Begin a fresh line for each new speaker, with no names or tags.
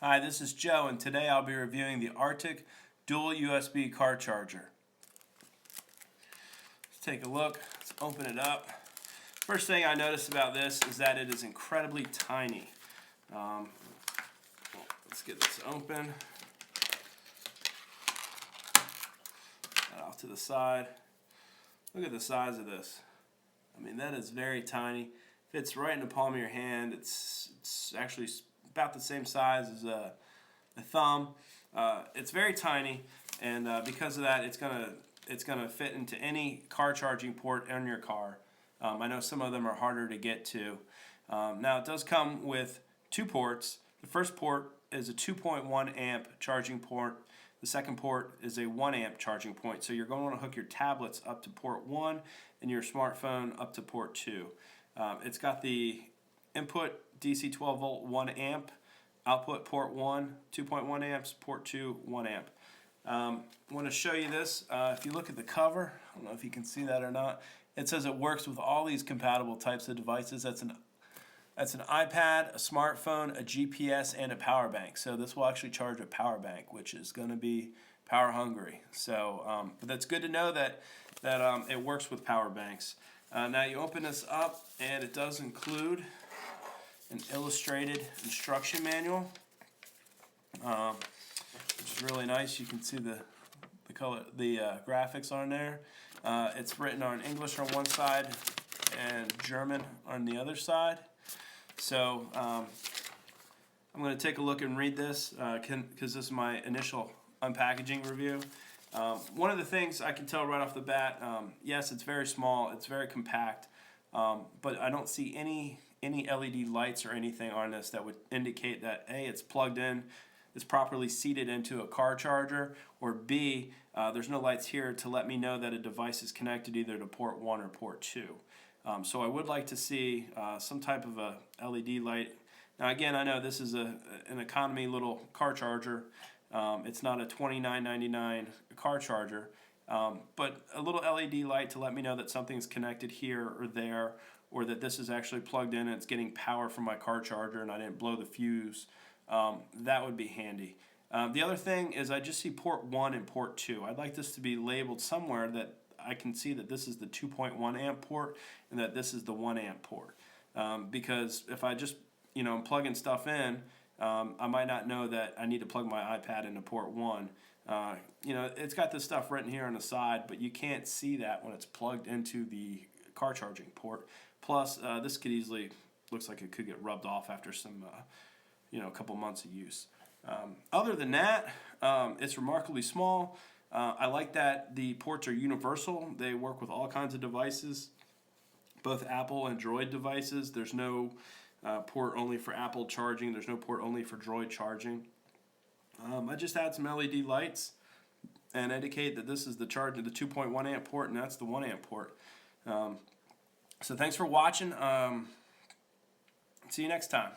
Hi, this is Joe, and today I'll be reviewing the Arctic dual USB car charger. Let's take a look. Let's open it up. First thing I noticed about this is that it is incredibly tiny. Let's get this open. That off to the side. Look at the size of this. I mean, that is very tiny. Fits right in the palm of your hand. It's actually about the same size as a thumb. It's very tiny, and because of that, it's gonna fit into any car charging port in your car. I know some of them are harder to get to. Now it does come with two ports. The first port is a 2.1 amp charging port. The second port is a 1 amp charging point. So you're going to want to hook your tablets up to port 1 and your smartphone up to port 2. It's got the input DC 12 volt 1 amp, output port 1, 2.1 amps, port 2, 1 amp. I want to show you this. If you look at the cover, I don't know if you can see that or not, it says it works with all these compatible types of devices. That's an iPad, a smartphone, a GPS, and a power bank. So this will actually charge a power bank, which is going to be power hungry. So, but that's good to know that it works with power banks. Now you open this up, and it does include an illustrated instruction manual, which is really nice. You can see the graphics on there. It's written on English on one side and German on the other side. So I'm going to take a look and read this because this is my initial unpackaging review. One of the things I can tell right off the bat, yes, it's very small, it's very compact, but I don't see any LED lights or anything on this that would indicate that A, it's plugged in, it's properly seated into a car charger, or B, there's no lights here to let me know that a device is connected either to port 1 or port 2. So I would like to see some type of a LED light. Now again, I know this is an economy little car charger. It's not a $29.99 car charger, but a little LED light to let me know that something's connected here or there, or that this is actually plugged in and it's getting power from my car charger and I didn't blow the fuse. That would be handy. The other thing is I just see port 1 and port 2. I'd like this to be labeled somewhere that I can see that this is the 2.1 amp port and that this is the 1 amp port. Because if I just, I'm plugging stuff in, I might not know that I need to plug my iPad into port 1. It's got this stuff written here on the side, but you can't see that when it's plugged into the car charging port. Plus, this could easily, looks like it could get rubbed off after some, a couple months of use. Other than that, it's remarkably small. I like that the ports are universal. They work with all kinds of devices, both Apple and Droid devices. There's no port only for Apple charging. There's no port only for Droid charging. I just add some LED lights and indicate that this is the charge of the 2.1 amp port and that's the 1 amp port. So thanks for watching. See you next time.